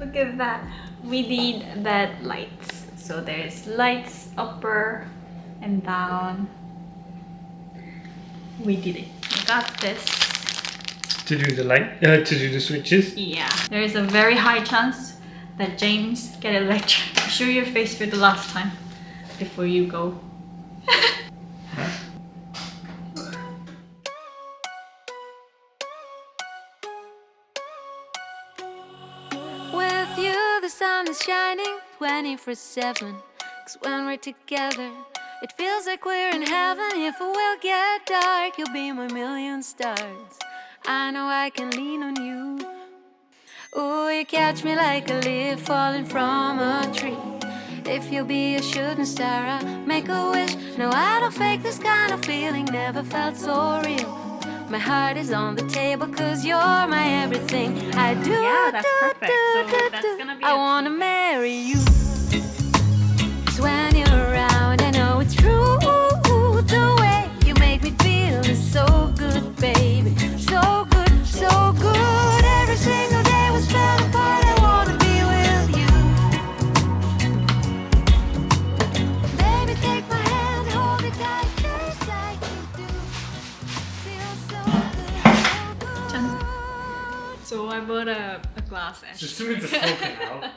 Look at that. We did that lights. So there's lights upper and down. We did it. We got this. To do the light, to do the switches? Yeah. There is a very high chance that James get electrocuted. Show your face for the last time before you go. With you, the sun is shining 24/7. 'Cause when we're together, it feels like we're in heaven. If it will get dark, you'll be my million stars. I know I can lean on you. Ooh, you catch me like a leaf falling from a tree. If you'll be a shooting star, I'll make a wish. No, I don't fake this kind of feeling, never felt so real. My heart is on the table 'cause you're my everything. I do, Yeah, that's perfect. So that's gonna be I wanna marry you. 'Cause when you're around, I know it's true. The way you make me feel is so good, baby. So good, so good. Every single day was fell apart. I wanna be with you. Baby, take my hand, hold it tight, just like you do. Feels so good, so good. So I bought a glass So ashtray. Soomin's a smoker now.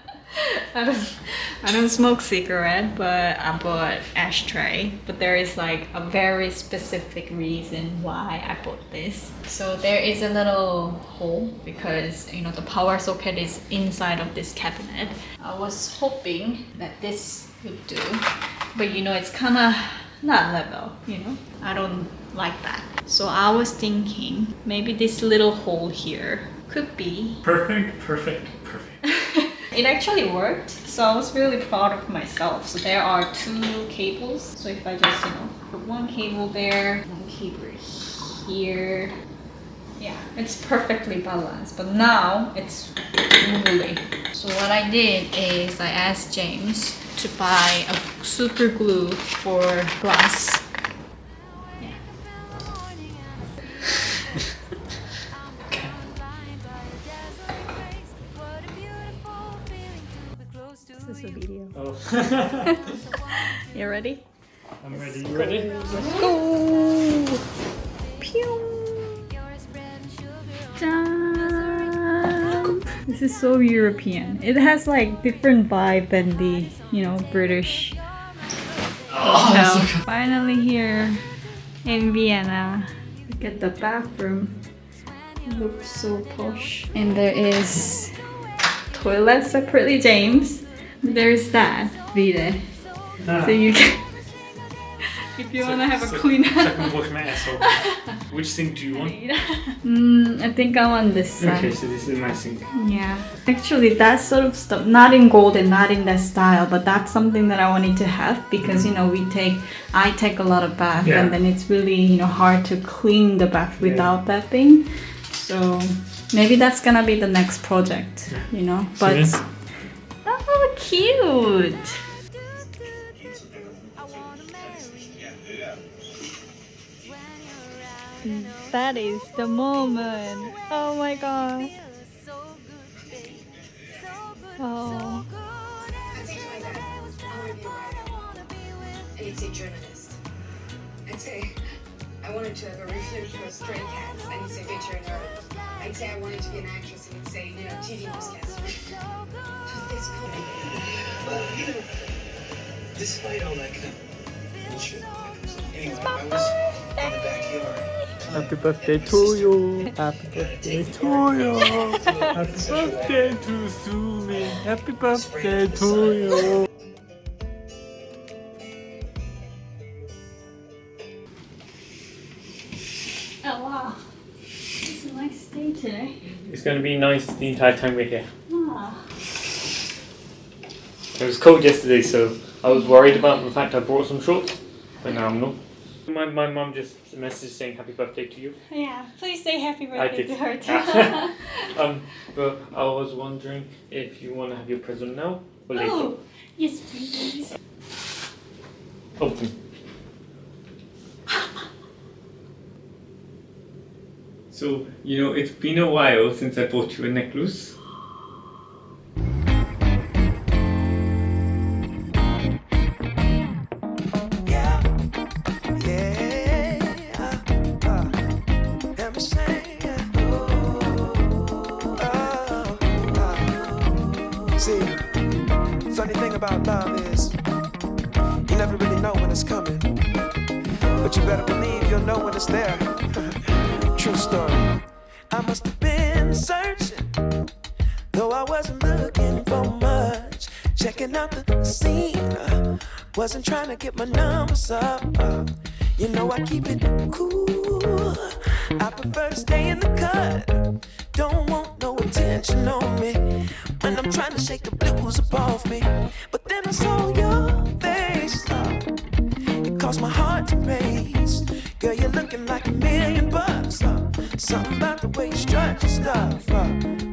I don't smoke cigarette, but I bought ashtray. But there is like a very specific reason why I bought this. So there is a little hole because you know the power socket is inside of this cabinet. I was hoping that this would do, but you know it's kind of not level. You know I don't like that. So I was thinking maybe this little hole here could be. Perfect. It actually worked, so I was really proud of myself. So there are two cables. So if I just, put one cable there, one cable here. Yeah, it's perfectly balanced, but now it's wobbly. So what I did is I asked James to buy a super glue for glass. This is a video. Oh. You ready? I'm ready. You ready? Let's go! Pew! Dun. This is so European. It has like different vibe than the, British hotel. Finally here in Vienna. Look at the bathroom. It looks so posh. And there is toilet separately, James. There's that, Vide. Ah. So you can, if you wanna have a clean. So I can wash my asshole. Which sink do you want? I think I want this side. Okay, so this is my sink. Yeah. Actually, that sort of stuff, not in gold and not in that style, but that's something that I wanted to have because, I take a lot of bath and then it's really, hard to clean the bath without that thing. So maybe that's gonna be the next project, but oh, cute. That is the moment. Oh my god. Oh. I'd say to my dad, I want to be a writer. And he'd say journalist. I'd say I wanted to have a refuge for stray cats. And he'd say, bitch, you're a nerd. I'd say I wanted to be an actress. And he'd say, TV newscaster. Just this cool. Well, despite all that kind of bullshit, anyway, I was in the backyard Happy birthday to you. Happy birthday to you. Happy birthday to Soomin. Happy birthday to you. Oh wow, it's a nice day today. It's going to be nice the entire time we're here. Ah. It was cold yesterday, so I was worried about the fact I brought some shorts, but now I'm not. My mum just messaged saying happy birthday to you. Yeah, please say happy I birthday did. to her too. But I was wondering if you want to have your present now or later. Oh, yes please. Open. So, you know, it's been a while since I bought you a necklace. See, funny thing about love is you never really know when it's coming, but you better believe you'll know when it's there. True story. I must have been searching, though I wasn't looking for much. Checking out the scene, wasn't trying to get my numbers up. You know I keep it cool. I prefer to stay in the cut. Don't want no attention on me when I'm trying to shake the blues up off me. But then I saw your face. It caused my heart to race. Girl, you're looking like $1,000,000. Something about the way you strut your stuff.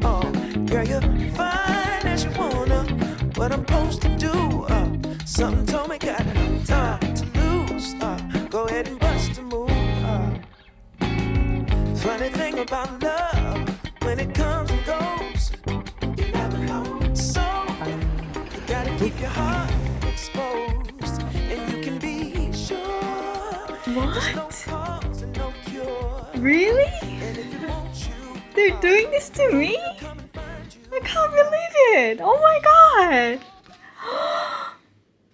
Oh, girl, you're fine as you wanna. What I'm supposed to do? Something told me got time to lose. Go ahead and bust a move. Funny thing about love, when it comes and goes, you never know. So you gotta keep your heart exposed, and you can be sure there's no cause and no cure. Really? And if you want you, They're doing this to me? come and find you. I can't believe it! Oh my god!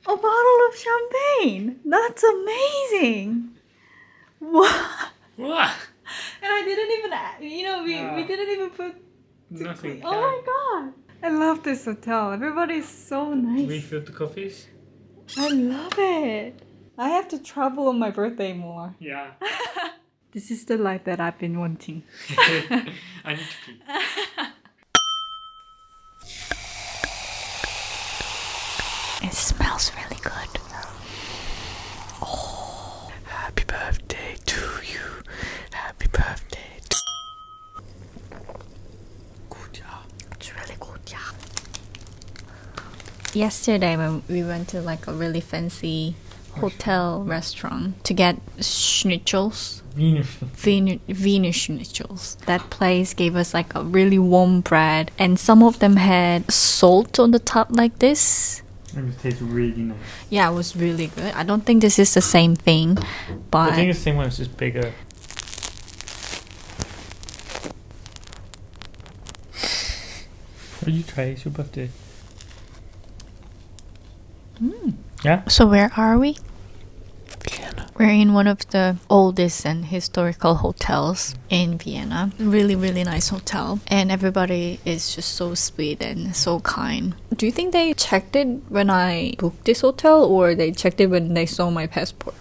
A bottle of champagne! That's amazing! What? What? And I didn't even, we didn't even put. Nothing. Oh my god! I love this hotel. Everybody is so nice. Refilled the coffees? I love it. I have to travel on my birthday more. Yeah. This is the life that I've been wanting. I need to pee. It smells really good. Happy birthday to you. Happy birthday to Good job. It's really good, yeah. Yesterday when we went to like a really fancy hotel restaurant to get schnitzels. Wiener schnitzels. That place gave us like a really warm bread, and some of them had salt on the top like this. It tastes really nice. Yeah, it was really good. I don't think this is the same thing, but I think it's the same one, it's just bigger. Will you try? It's your birthday. Yeah? So where are we? Vienna. We're in one of the oldest and historical hotels in Vienna. Really, really nice hotel. And everybody is just so sweet and so kind. Do you think they checked it when I booked this hotel, or they checked it when they saw my passport?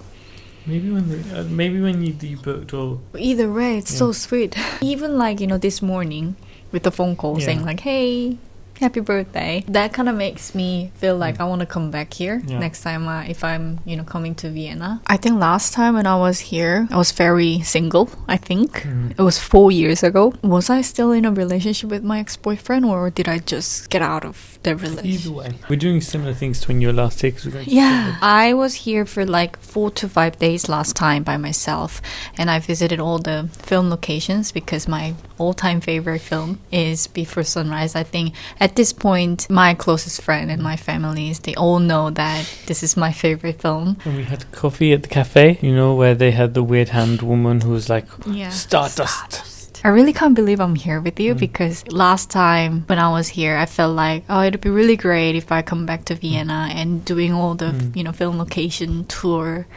Maybe when you booked or Either way, it's so sweet. Even like, this morning with the phone call Yeah. saying like, hey, happy birthday. That kind of makes me feel like I want to come back here next time if I'm, coming to Vienna. I think last time when I was here, I was very single, I think. It was 4 years ago. Was I still in a relationship with my ex-boyfriend, or did I just get out of the relationship? either way. We're doing similar things to when you were last here because we're going to Yeah, I was here for like 4 to 5 days last time by myself, and I visited all the film locations because my all-time favorite film is Before Sunrise. I think at this point, my closest friend and my families, they all know that this is my favorite film. And we had coffee at the cafe, where they had the weird hand woman who was like, Yeah. Stardust. I really can't believe I'm here with you because last time when I was here, I felt like, it'd be really great if I come back to Vienna and doing all the, film location tour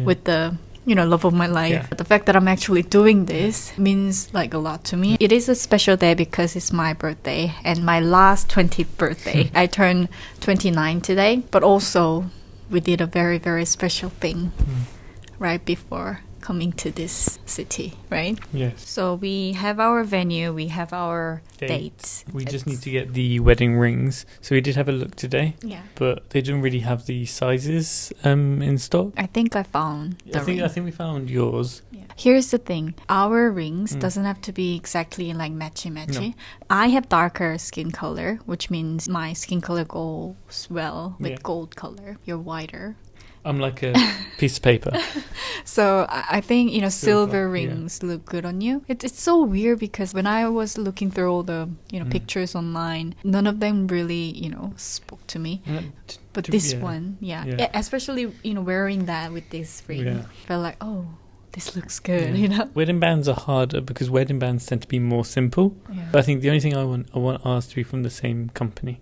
with the love of my life. Yeah. The fact that I'm actually doing this means like a lot to me. It is a special day because it's my birthday and my last 20th birthday. I turned 29 today, but also we did a very, very special thing right before coming to this city, right? Yes. So we have our venue, we have our dates. We just need to get the wedding rings. So we did have a look today, Yeah. but they didn't really have the sizes in stock. I think I found the ring. I think we found yours. Yeah. Here's the thing. Our rings doesn't have to be exactly like matchy-matchy. No. I have darker skin color, which means my skin color goes well with Yeah. gold color. You're whiter. I'm like a piece of paper. So I think, silver Silver, yeah. rings look good on you. It's so weird because when I was looking through all the, pictures online, none of them really, spoke to me. But this one, Yeah. especially, wearing that with this ring, Yeah. felt like, oh, this looks good, Wedding bands are harder because wedding bands tend to be more simple. Yeah. But I think the only thing I want ours to be from the same company.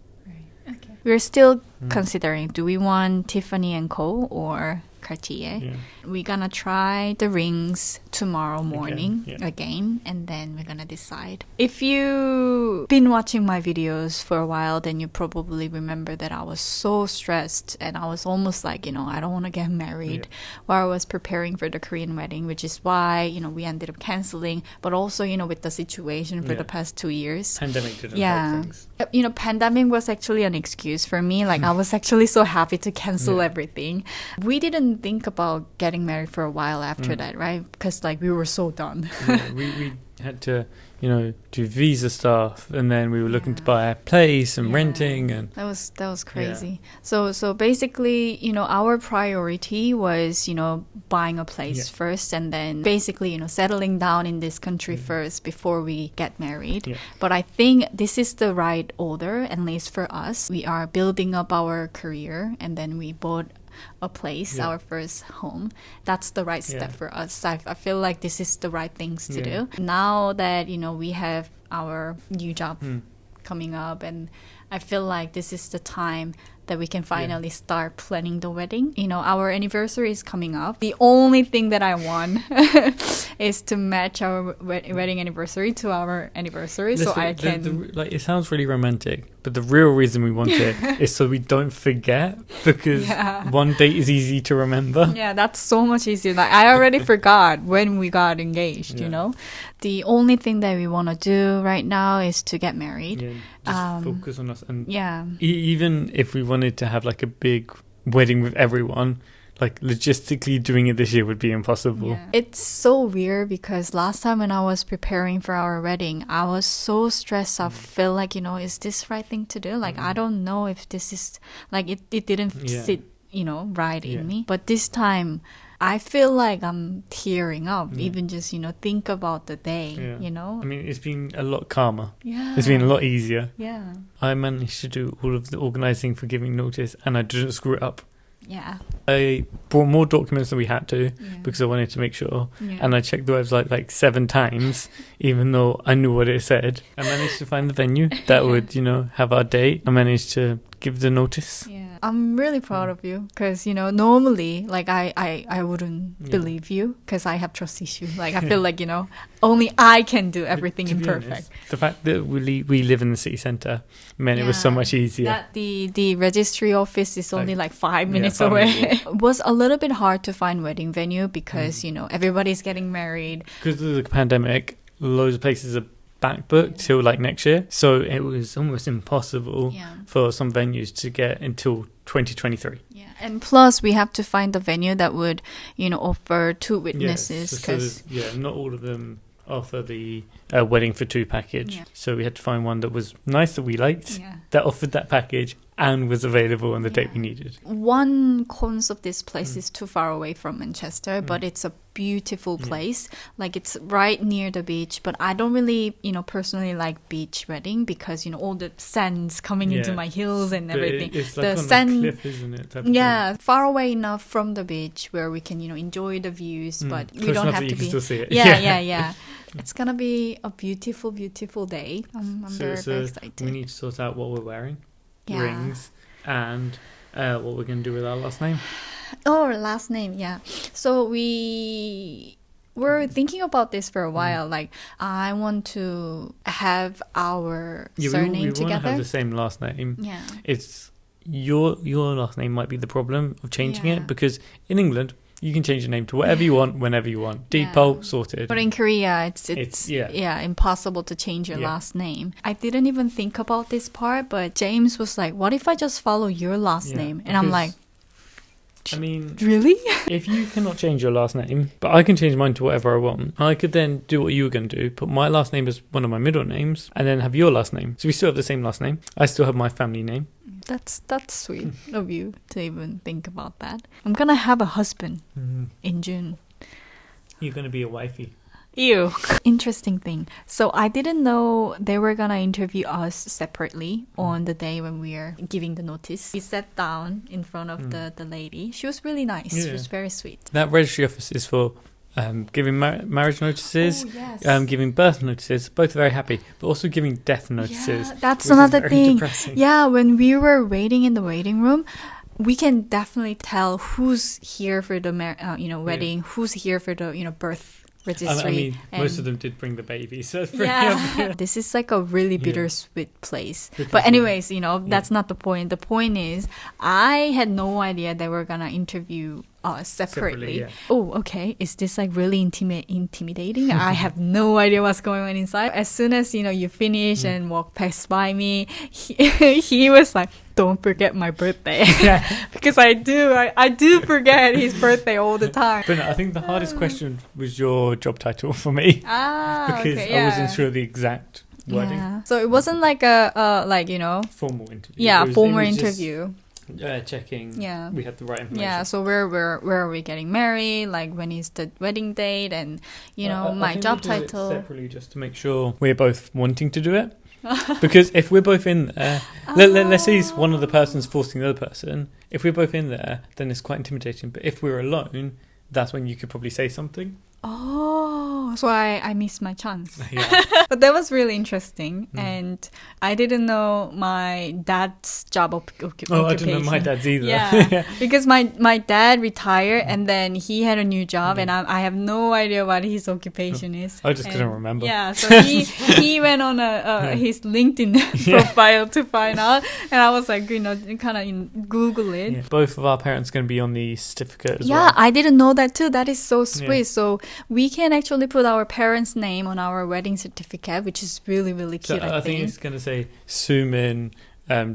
Okay. We're still considering, do we want Tiffany & Co. or Cartier? Yeah. We're gonna try the rings tomorrow morning yeah. again, and then we're gonna decide. If you've been watching my videos for a while, then you probably remember that I was so stressed and I was almost like, I don't want to get married while I was preparing for the Korean wedding, which is why, we ended up canceling, but also, with the situation for the past 2 years. Pandemic didn't help things. Pandemic was actually an excuse for me. Like, I was actually so happy to cancel everything. We didn't think about getting married for a while after that, right? Because, like, we were so done. We had to, do visa stuff, and then we were looking to buy a place and renting, and That was crazy. So basically, our priority was, buying a place first, and then basically, settling down in this country first before we get married. Yeah. But I think this is the right order, at least for us. We are building up our career, and then we bought a place, our first home. That's the right step for us. I feel like this is the right things to do. Now that, we have our new job coming up, and I feel like this is the time that we can finally start planning the wedding. Our anniversary is coming up. The only thing that I want is to match our wedding anniversary to our anniversary. So I can... it sounds really romantic, but the real reason we want it is so we don't forget, because one date is easy to remember. Yeah, that's so much easier. Like, I already forgot when we got engaged, The only thing that we want to do right now is to get married. Yeah, just focus on us. And Yeah. Even if we wanted to have like a big wedding with everyone, like logistically doing it this year would be impossible. Yeah. It's so weird because last time when I was preparing for our wedding, I was so stressed. I feel like, is this the right thing to do? Like, I don't know if this is, like, it didn't sit, right in me. But this time, I feel like I'm tearing up, even just, think about the day, I mean, it's been a lot calmer. Yeah. It's been a lot easier. Yeah. I managed to do all of the organising for giving notice, and I didn't screw it up. Yeah. I brought more documents than we had to because I wanted to make sure. Yeah. And I checked the website like 7 times, even though I knew what it said. I managed to find the venue that would, have our date. I managed to give the notice. Yeah. I'm really proud of you because, normally, like, I wouldn't believe you because I have trust issues. Like, I feel like, only I can do everything To be imperfect. honest, the fact that we live in the city centre meant it was so much easier. That the registry office is only like 5 minutes 5 away. minutes. It was a little bit hard to find wedding venue because, everybody's getting married. Because of the pandemic, loads of places are back booked till like next year. So it was almost impossible for some venues to get until 2023. Yeah. And plus, we have to find a venue that would, offer 2 witnesses. So not all of them offer the wedding for 2 package. Yeah. So we had to find one that was nice, that we liked, that offered that package and was available on the date we needed. One cons of this place is too far away from Manchester, but it's a beautiful place. Like, it's right near the beach, but I don't really, personally like beach wedding because, all the sands coming into my heels and everything. It's like the on sand, a cliff, isn't it? Type of thing. Far away enough from the beach where we can, enjoy the views, but we Close don't enough have that to you can be. still see it. Yeah. It's gonna be a beautiful, beautiful day. I'm very excited. We need to sort out what we're wearing, Yeah. rings, and what we're going to do with our last name. Oh, last name, yeah. So we were thinking about this for a while. Like, I want to have our surname we together. We want to have the same last name. Yeah. It's your last name might be the problem of changing it, because in England you can change your name to whatever you want, whenever you want. Deepol, sorted. But in Korea, it's impossible to change your last name. I didn't even think about this part, but James was like, what if I just follow your last name? And I'm like, I mean, really? If you cannot change your last name, but I can change mine to whatever I want, I could then do what you were going to do, put my last name as one of my middle names, and then have your last name. So we still have the same last name. I still have my family name. That's sweet of you to even think about that. I'm gonna have a husband in June. You're gonna be a wifey. Ew. Interesting thing. So I didn't know they were gonna interview us separately on the day when we are giving the notice. We sat down in front of the lady. She was really nice. She was very sweet. That registry office is for giving marriage notices, giving birth notices. Both very happy, but also giving death notices. Yeah, that's another thing. Depressing. Yeah, when we were waiting in the waiting room, we can definitely tell who's here for the wedding, who's here for the birth registry. I mean, most of them did bring the baby, so it's pretty obvious. This is like a really bittersweet place. But anyways, that's not the point. The point is, I had no idea they were gonna interview us separately. Oh, okay. Is this like really intimidating? I have no idea what's going on inside. As soon as you finish and walk past by me, he was like, "Don't forget my birthday," because I do forget his birthday all the time. But no, I think the hardest question was your job title for me, because I wasn't sure the exact wording. Yeah. So it wasn't like a formal interview. Yeah, formal interview. Checking. Yeah. We had the right information. Yeah. So where are we getting married? Like, when is the wedding date? And my job title. Separately, just to make sure we're both wanting to do it. Because if we're both in there, let's say one of the persons forcing the other person. If we're both in there, then it's quite intimidating. But if we're alone, that's when you could probably say something. Oh, so I missed my chance. But that was really interesting. And I didn't know my dad's job occupation. Oh, I didn't know my dad's either. Yeah, because my dad retired and then he had a new job, and I have no idea what his occupation is. I just couldn't remember. Yeah, so he went on his LinkedIn profile to find out, and I was like, kind of Google it. Yeah. Both of our parents are going to be on the certificate as well. Yeah, I didn't know that too. That is so sweet. So we can actually put our parents' name on our wedding certificate, which is really, really cute. So I think it's going to say Soomin,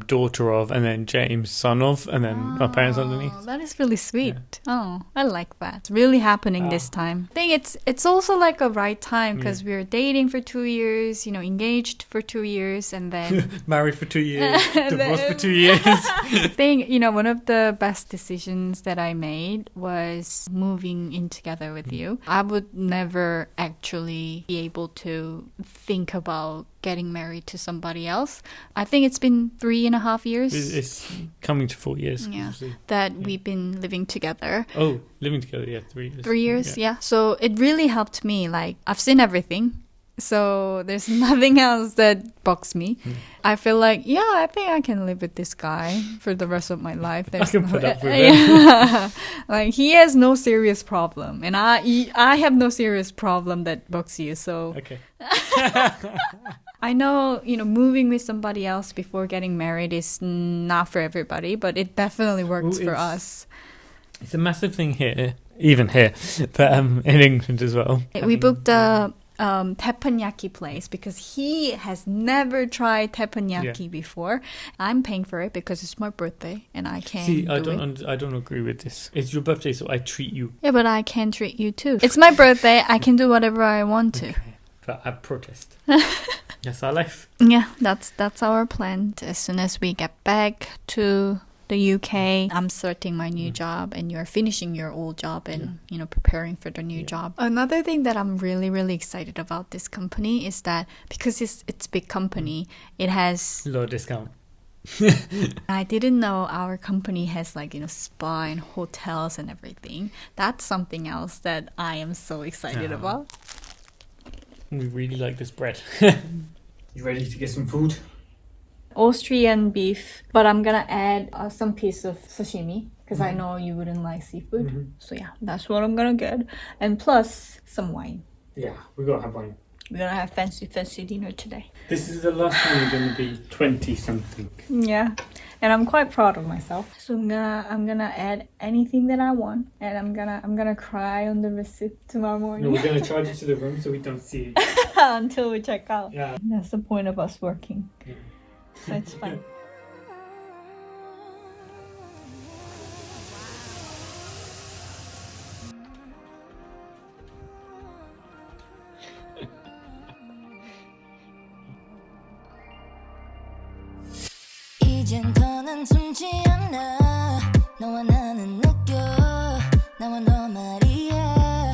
daughter of, and then James, son of, and then our parents underneath. That is really sweet. Yeah. Oh, I like that. It's really happening this time. I think it's also like a right time, because we were dating for 2 years, engaged for 2 years, and then married for 2 years, divorced for 2 years. I think one of the best decisions that I made was moving in together with you. I would never actually be able to think about getting married to somebody else. I think it's been 3.5 years. It's coming to 4 years. Yeah, that we've been living together. Oh, living together, 3 years. 3 years, yeah. So it really helped me. Like, I've seen everything. So there's nothing else that bugs me. I feel like, I think I can live with this guy for the rest of my life. I can put up with it. Like, he has no serious problem, and I have no serious problem that bugs you. So okay. I know, moving with somebody else before getting married is not for everybody, but it definitely works for us. It's a massive thing here, even here, but in England as well. We booked a teppanyaki place because he has never tried teppanyaki before. I'm paying for it because it's my birthday and I can't. See, I don't agree with this. It's your birthday, so I treat you. Yeah, but I can treat you too. It's my birthday. I can do whatever I want to. Okay. But I protest. That's our life. Yeah, that's our plan. As soon as we get back to the UK, I'm starting my new job and you're finishing your old job and preparing for the new job. Another thing that I'm really, really excited about this company is that because it's a big company, it has low discount. I didn't know our company has spa and hotels and everything. That's something else that I am so excited about. We really like this bread. You ready to get some food? Austrian beef, but I'm gonna add some piece of sashimi because I know you wouldn't like seafood. So yeah, that's what I'm gonna get, and plus some wine. Yeah, we gotta have wine. We're gonna have fancy dinner today. This is the last time you're gonna be 20 something. Yeah, and I'm quite proud of myself. So I'm gonna add anything that I want, and I'm gonna cry on the receipt tomorrow No, morning we're gonna charge it to the room so we don't see it. until we check out. Yeah. That's the point of us working. Yeah. So it's fun. 이젠 더는 숨지 않아 너와 나는 느껴 나와 너 말이야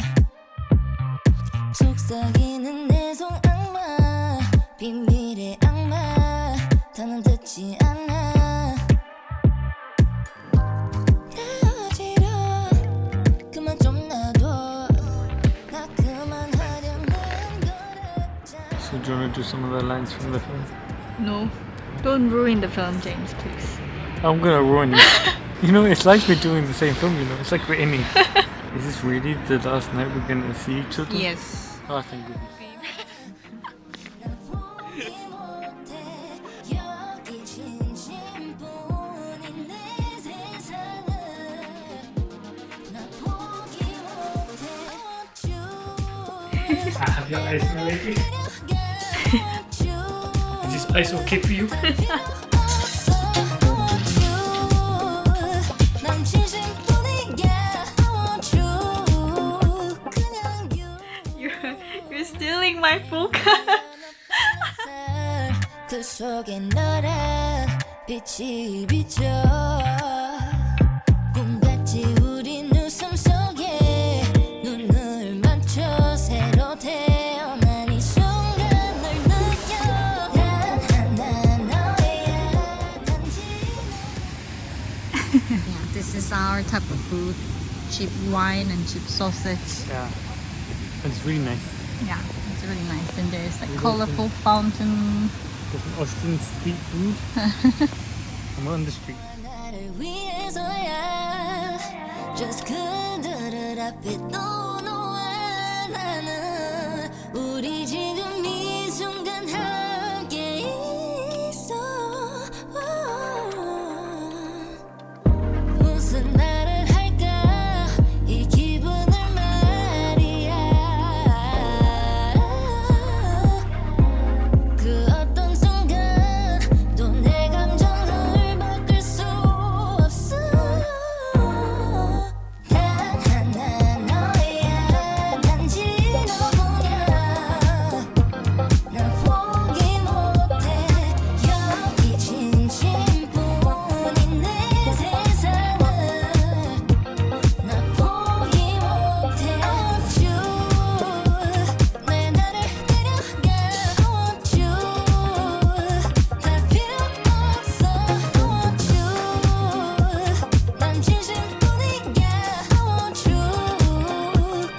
속삭이는 내 손악마 비밀의 악마 더는 듣지 않아 헤어지려 그만 좀 놔둬 나 그만하려는 거랬잖아. So do you want to do some of the lines from the film? No, don't ruin the film, James, please. I'm gonna ruin it. You know, it's like we're doing the same film, you know, it's like we're in it. Is this really the last night we're gonna see each other? Yes. Oh, thank goodness. Have your eyes already? Is this ice okay for you? You're stealing my focus. 그 속에 너란 빛이 비쳐 꿈같이 우린 웃음 속에 눈을 맞춰 새로 태어난 이 순간 널 느껴 단 하나 너야 단지 Yeah, this is our type of food. Cheap wine and cheap sausage. Yeah. It's really nice. Yeah, it's really nice. And there's like colorful fountain. There's an Austrian street food. I'm on the street. 나를 위해서야 Just 그들을 앞에 떠놓아 나는 우리 지금 이 순간 함께 있어 무슨 말을 할까 이 기분을 말이야 그 어떤 순간 또 내 감정을 바꿀 수 없어 단 하나 너야 단지 너뿐이야 난 포기 못해 여기 진심뿐인 내 세상을 나 포기 못해 Want you 내 나를 데려가 Want you 다 필요 없어 Want you 난 진심뿐이야 Want you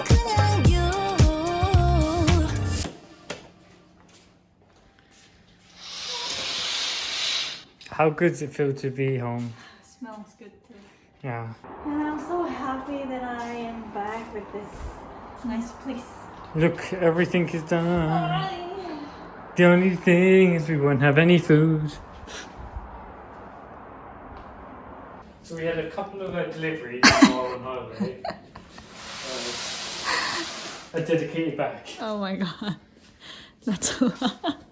그냥 you How good does it feel to be home? Smells good too. Yeah. And I'm so happy that I am back with this nice place. Look, everything is done. The only thing is we won't have any food. So we had a couple of deliveries while on holiday. A dedicated bag. Oh my god. That's a lot.